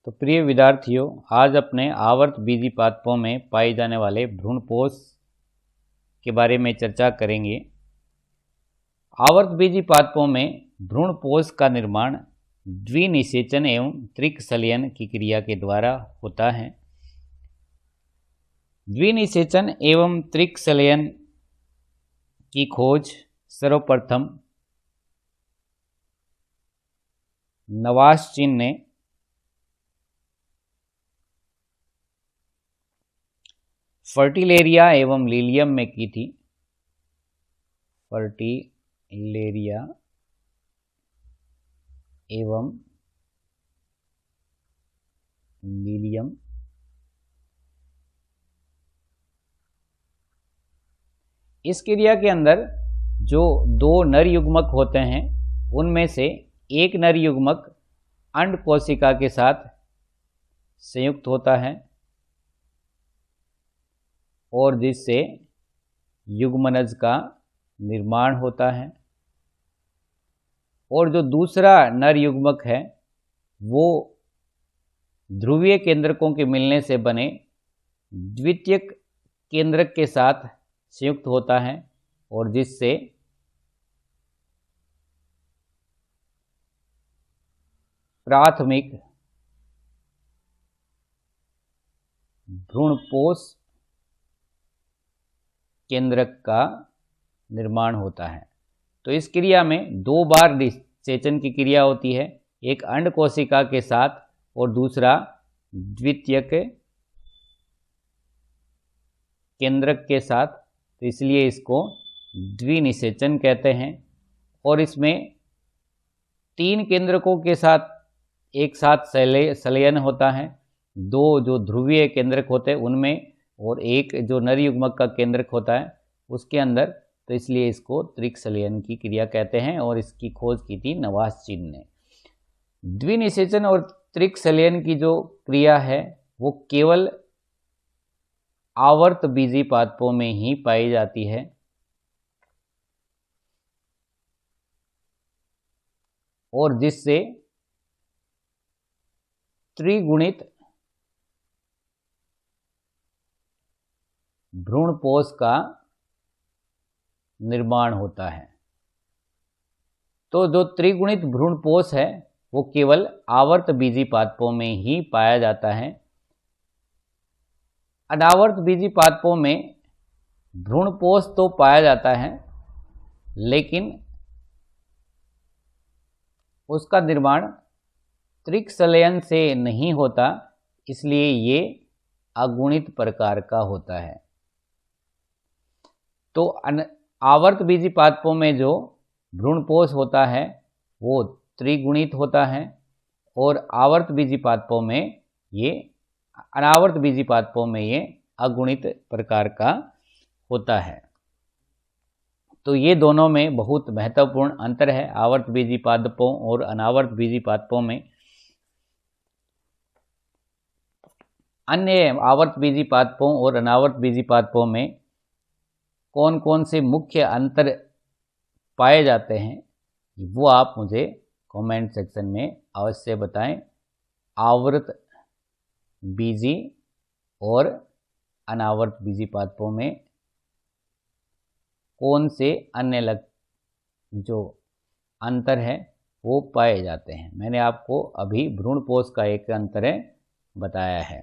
तो प्रिय विद्यार्थियों, आज अपने आवर्त बीजी पादपों में पाए जाने वाले भ्रूणपोष के बारे में चर्चा करेंगे। आवर्त बीजी पादपों में भ्रूणपोष का निर्माण द्विनिषेचन एवं त्रिकसलयन की क्रिया के द्वारा होता है। द्विनिषेचन एवं त्रिकसलयन की खोज सर्वप्रथम नवाश्चिन ने फर्टिलेरिया एवं लीलियम में की थी। फर्टिलेरिया एवं लीलियम इस क्रिया के अंदर जो दो नर युग्मक होते हैं उनमें से एक नर युग्मक अंड कोशिका के साथ संयुक्त होता है और जिससे युग्मनज का निर्माण होता है, और जो दूसरा नर युग्मक है वो ध्रुवीय केंद्रकों के मिलने से बने द्वितीयक केंद्रक के साथ संयुक्त होता है और जिससे प्राथमिक भ्रूणपोष केंद्रक का निर्माण होता है। तो इस क्रिया में दो बार निषेचन की क्रिया होती है, एक अंड कोशिका के साथ और दूसरा द्वितीयक केंद्रक के साथ, तो इसलिए इसको द्विनिषेचन कहते हैं। और इसमें तीन केंद्रकों के साथ एक साथ संलयन होता है, दो जो ध्रुवीय केंद्रक होते हैं उनमें और एक जो नर युग्मक का केंद्रक होता है उसके अंदर, तो इसलिए इसको त्रिकसलयन की क्रिया कहते हैं और इसकी खोज की थी नवाश्चिन ने। द्विनिषेचन और त्रिकसलयन की जो क्रिया है वो केवल आवर्त बीजी पादपों में ही पाई जाती है और जिससे त्रिगुणित भ्रूणपोष का निर्माण होता है। तो जो त्रिगुणित भ्रूणपोष है वो केवल आवर्त बीजी पादपों में ही पाया जाता है। अनावर्त बीजी पादपों में भ्रूणपोष तो पाया जाता है लेकिन उसका निर्माण त्रिकसलयन से नहीं होता, इसलिए ये अगुणित प्रकार का होता है। तो आवर्त बीजी पादपों में जो भ्रूणपोष होता है वो त्रिगुणित होता है और आवर्त बीजी पादपों में ये अनावर्त बीजी पादपों में ये अगुणित प्रकार का होता है। तो ये दोनों में बहुत महत्वपूर्ण अंतर है आवर्त बीजी पादपों और अनावर्त बीजी पादपों में। अन्य आवर्त बीजी पादपों और अनावर्त बीजी पादपों में कौन कौन से मुख्य अंतर पाए जाते हैं वो आप मुझे कमेंट सेक्शन में अवश्य बताएं। आवर्त बीजी और अनावर्त बीजी पादपों में कौन से अन्य जो अंतर है वो पाए जाते हैं। मैंने आपको अभी भ्रूणपोष का एक अंतर बताया है।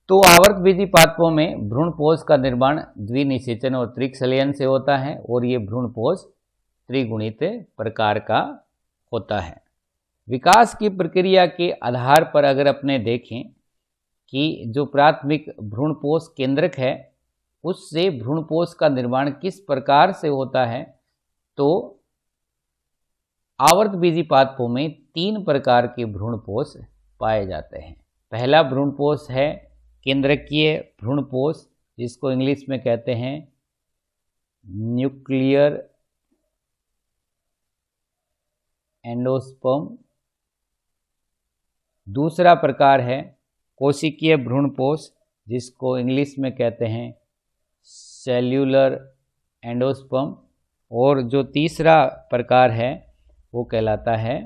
तो आवर्त बीजी पादपों में भ्रूणपोष का निर्माण द्विनिषेचन और त्रिकसलयन से होता है और ये भ्रूणपोष त्रिगुणित प्रकार का होता है। विकास की प्रक्रिया के आधार पर अगर अपने देखें कि जो प्राथमिक भ्रूणपोष केंद्रक है उससे भ्रूणपोष का निर्माण किस प्रकार से होता है, तो आवर्त बीजी पादपों में तीन प्रकार के भ्रूणपोष पाए जाते हैं। पहला भ्रूणपोष है केंद्रकीय भ्रूणपोष, जिसको इंग्लिश में कहते हैं न्यूक्लियर एंडोस्पर्म। दूसरा प्रकार है कोशिकीय भ्रूणपोष, जिसको इंग्लिश में कहते हैं सेल्यूलर एंडोस्पर्म। और जो तीसरा प्रकार है वो कहलाता है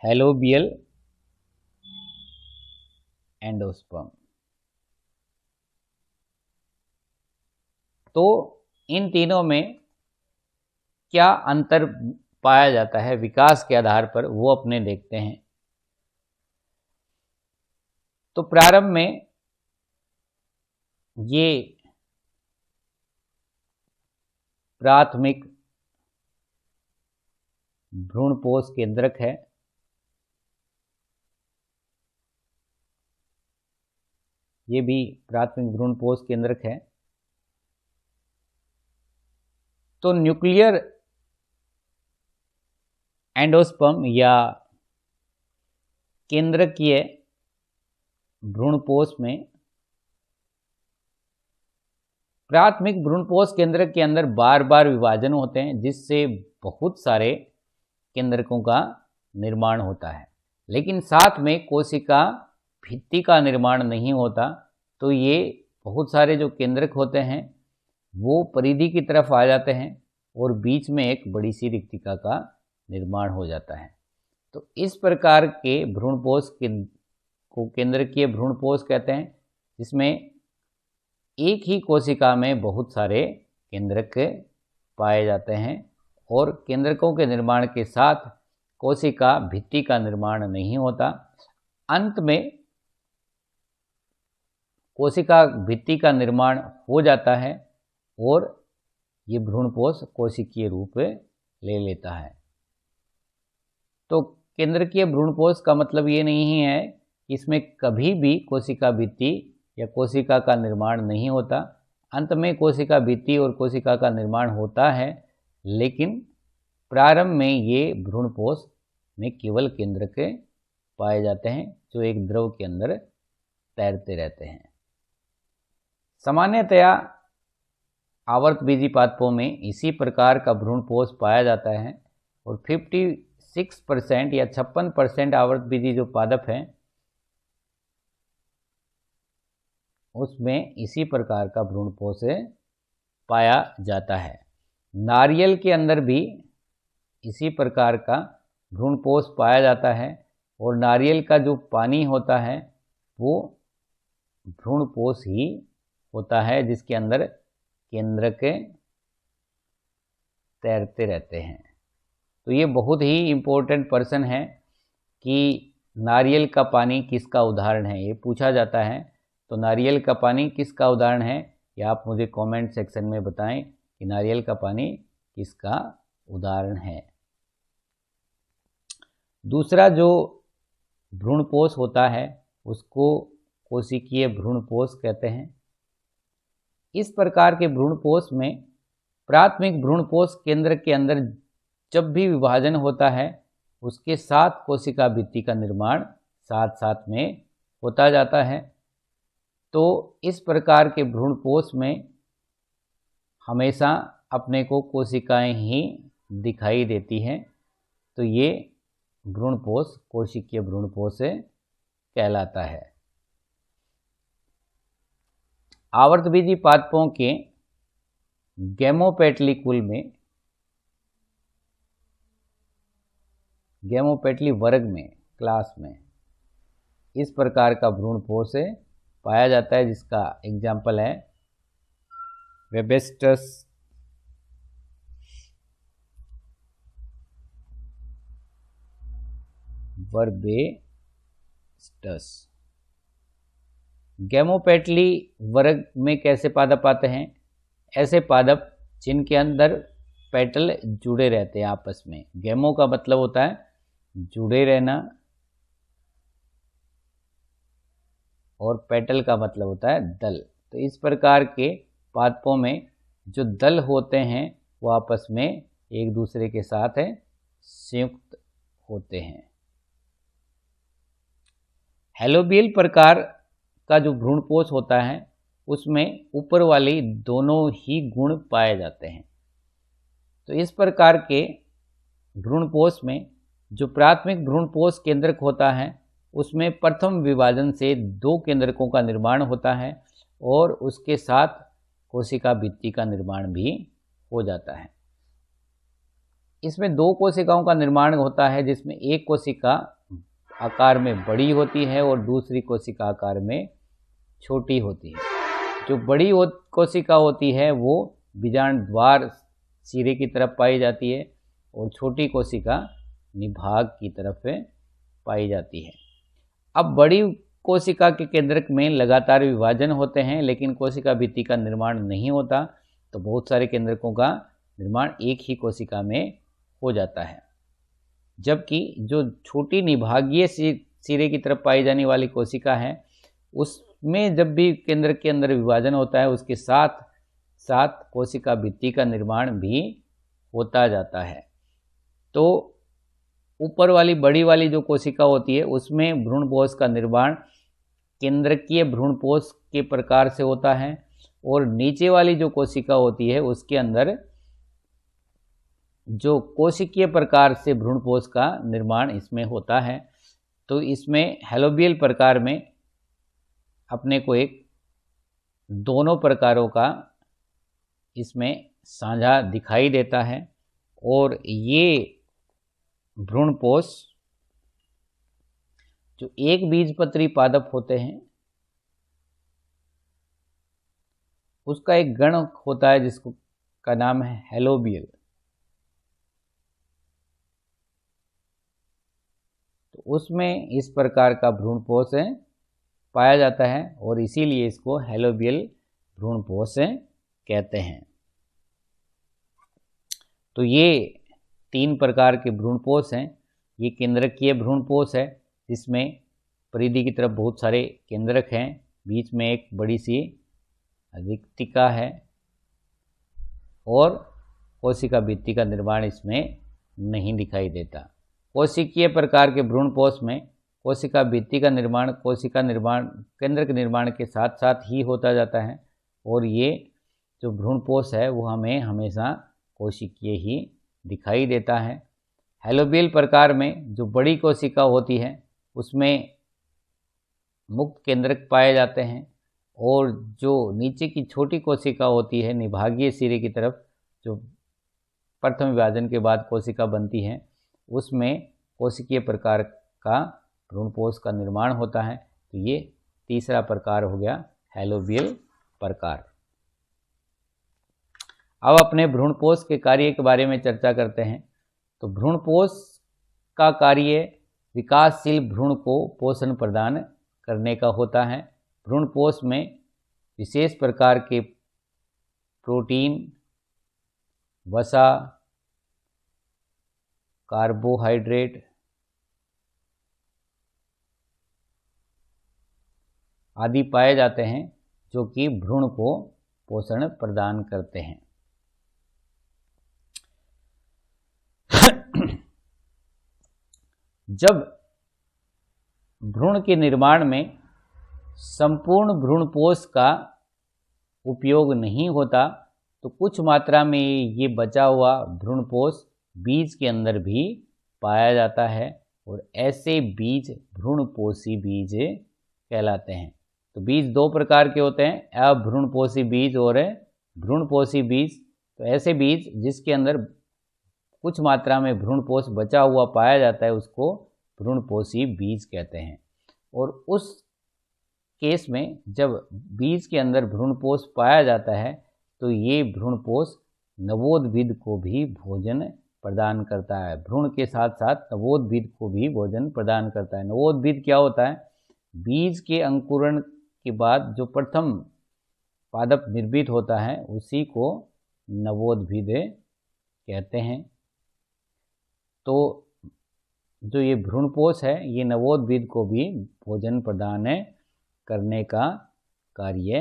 हेलोबियल एंडोस्पर्म। तो इन तीनों में क्या अंतर पाया जाता है विकास के आधार पर, वो अपने देखते हैं। तो प्रारंभ में ये प्राथमिक भ्रूणपोष केंद्रक है। ये भी प्राथमिक भ्रूणपोष केंद्रक है। तो न्यूक्लियर एंडोस्पर्म या केंद्रकीय भ्रूणपोष में प्राथमिक भ्रूणपोष केंद्रक के अंदर बार बार विभाजन होते हैं, जिससे बहुत सारे केंद्रकों का निर्माण होता है, लेकिन साथ में कोशिका भित्ति का निर्माण नहीं होता। तो ये बहुत सारे जो केंद्रक होते हैं वो परिधि की तरफ आ जाते हैं और बीच में एक बड़ी सी रिक्तिका का निर्माण हो जाता है। तो इस प्रकार के भ्रूणपोष को केंद्रकीय भ्रूणपोष कहते हैं, जिसमें एक ही कोशिका में बहुत सारे केंद्रक पाए जाते हैं और केंद्रकों के निर्माण के साथ कोशिका भित्ति का निर्माण नहीं होता। अंत में कोशिका भित्ति का निर्माण हो जाता है और ये भ्रूणपोष कोशिकीय रूप ले लेता है। तो केंद्रकीय भ्रूणपोष का मतलब ये नहीं है कि इसमें कभी भी कोशिका भित्ति या कोशिका का निर्माण नहीं होता। अंत में कोशिका भित्ति और कोशिका का निर्माण होता है, लेकिन प्रारंभ में ये भ्रूणपोष में केवल केंद्रक पाए जाते हैं जो एक द्रव के अंदर तैरते रहते हैं। सामान्यतया आवर्तबीजी पादपों में इसी प्रकार का भ्रूणपोष पाया जाता है और 56% या 56% आवर्तबीजी जो पादप हैं उसमें इसी प्रकार का भ्रूणपोष पाया जाता है। नारियल के अंदर भी इसी प्रकार का भ्रूणपोष पाया जाता है और नारियल का जो पानी होता है वो भ्रूणपोष ही होता है, जिसके अंदर केंद्रक तैरते रहते हैं। तो ये बहुत ही इम्पोर्टेंट पर्सन है कि नारियल का पानी किसका उदाहरण है, ये पूछा जाता है। तो नारियल का पानी किसका उदाहरण है, या आप मुझे कमेंट सेक्शन में बताएं कि नारियल का पानी किसका उदाहरण है। दूसरा जो भ्रूणपोष होता है उसको कोशिकीय भ्रूणपोष कहते हैं। इस प्रकार के भ्रूणपोष में प्राथमिक भ्रूणपोष केंद्र के अंदर जब भी विभाजन होता है उसके साथ कोशिका भित्ति का निर्माण साथ साथ में होता जाता है। तो इस प्रकार के भ्रूणपोष में हमेशा अपने को कोशिकाएं ही दिखाई देती हैं। तो ये भ्रूणपोष कोशिकीय भ्रूणपोष कहलाता है। आवर्तबीजी पादपों के गैमोपेटली कुल में, गैमोपेटली वर्ग में, क्लास में इस प्रकार का भ्रूणपोष पाया जाता है, जिसका एग्जाम्पल है वेबस्टस, वर्बेस्टस। गैमोपेटली वर्ग में कैसे पादप आते हैं? ऐसे पादप जिनके अंदर पेटल जुड़े रहते हैं आपस में। गैमो का मतलब होता है जुड़े रहना और पेटल का मतलब होता है दल। तो इस प्रकार के पादपों में जो दल होते हैं वो आपस में एक दूसरे के साथ संयुक्त होते हैं। हेलोबियल प्रकार का जो भ्रूणपोष होता है उसमें ऊपर वाली दोनों ही गुण पाए जाते हैं। तो इस प्रकार के भ्रूणपोष में जो प्राथमिक भ्रूणपोष केंद्रक होता है उसमें प्रथम विभाजन से 2 केंद्रकों का निर्माण होता है और उसके साथ कोशिका भित्ति का निर्माण भी हो जाता है। इसमें दो कोशिकाओं का निर्माण होता है, जिसमें एक कोशिका आकार में बड़ी होती है और दूसरी कोशिका आकार में छोटी होती है। जो बड़ी कोशिका होती है वो बीजांड द्वार सिरे की तरफ पाई जाती है और छोटी कोशिका निभाग की तरफ पाई जाती है। अब बड़ी कोशिका के केंद्रक में लगातार विभाजन होते हैं, लेकिन कोशिका भित्ति का निर्माण नहीं होता, तो बहुत सारे केंद्रकों का निर्माण एक ही कोशिका में हो जाता है। जबकि जो छोटी निभागीय सिरे की तरफ पाई जाने वाली कोशिका है, उसमें जब भी केंद्रक के अंदर विभाजन होता है, उसके साथ साथ कोशिका भित्ति का निर्माण भी होता जाता है। तो ऊपर वाली बड़ी वाली जो कोशिका होती है, उसमें भ्रूणपोष का निर्माण केंद्रकीय भ्रूणपोष के प्रकार से होता है, और नीचे वाली जो कोशिका होती है उसके अंदर जो कोशिकीय प्रकार से भ्रूणपोष का निर्माण इसमें होता है। तो इसमें हेलोबियल प्रकार में अपने को एक दोनों प्रकारों का इसमें साझा दिखाई देता है, और ये भ्रूणपोष जो एक बीजपत्री पादप होते हैं उसका एक गण होता है जिसको का नाम है हेलोबियल। तो उसमें इस प्रकार का भ्रूणपोष पाया जाता है और इसीलिए इसको हेलोबियल भ्रूणपोष कहते हैं। तो ये तीन प्रकार के भ्रूणपोष हैं। ये केंद्रकीय भ्रूणपोष है जिसमें परिधि की तरफ बहुत सारे केंद्रक हैं, बीच में एक बड़ी सी रिक्तिका है और कोशिका भित्ति का निर्माण इसमें नहीं दिखाई देता। कोशिकीय प्रकार के भ्रूणपोष में कोशिका भित्ति का निर्माण कोशिका निर्माण केंद्रक निर्माण के साथ साथ ही होता जाता है, और ये जो भ्रूणपोष है वो हमें हमेशा कोशिकीय ही दिखाई देता है। हेलोबियल प्रकार में जो बड़ी कोशिका होती है उसमें मुक्त केंद्रक पाए जाते हैं, और जो नीचे की छोटी कोशिका होती है निभागीय सिरे की तरफ जो प्रथम विभाजन के बाद कोशिका बनती है, उसमें कोशिकीय प्रकार का भ्रूणपोष का निर्माण होता है। तो ये तीसरा प्रकार हो गया हेलोबियल प्रकार। अब अपने भ्रूणपोष के कार्य के बारे में चर्चा करते हैं। तो भ्रूणपोष का कार्य विकासशील भ्रूण को पोषण प्रदान करने का होता है। भ्रूणपोष में विशेष प्रकार के प्रोटीन, वसा, कार्बोहाइड्रेट आदि पाए जाते हैं जो कि भ्रूण को पोषण प्रदान करते हैं। जब भ्रूण के निर्माण में संपूर्ण भ्रूणपोष का उपयोग नहीं होता तो कुछ मात्रा में ये बचा हुआ भ्रूणपोष बीज के अंदर भी पाया जाता है, और ऐसे बीज भ्रूणपोषी बीज कहलाते हैं। तो बीज दो प्रकार के होते हैं, अभ्रूणपोषी बीज और भ्रूणपोषी बीज। तो ऐसे बीज जिसके अंदर कुछ मात्रा में भ्रूणपोष बचा हुआ पाया जाता है उसको भ्रूणपोषी बीज कहते हैं। और उस केस में जब बीज के अंदर भ्रूणपोष पाया जाता है तो ये भ्रूणपोष नवोद्भिद को भी भोजन प्रदान करता है। भ्रूण के साथ साथ नवोद्भिद को भी भोजन प्रदान करता है। नवोद्भिद क्या होता है? बीज के अंकुरण के बाद जो प्रथम पादप निर्मित होता है उसी को नवोद्भिद कहते हैं। तो जो ये भ्रूणपोष है ये नवोद्भिद को भी भोजन प्रदान करने का कार्य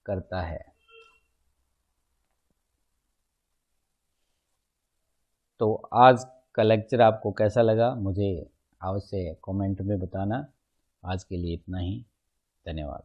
करता है। तो आज का लेक्चर आपको कैसा लगा मुझे अवश्य कमेंट में बताना। आज के लिए इतना ही, धन्यवाद।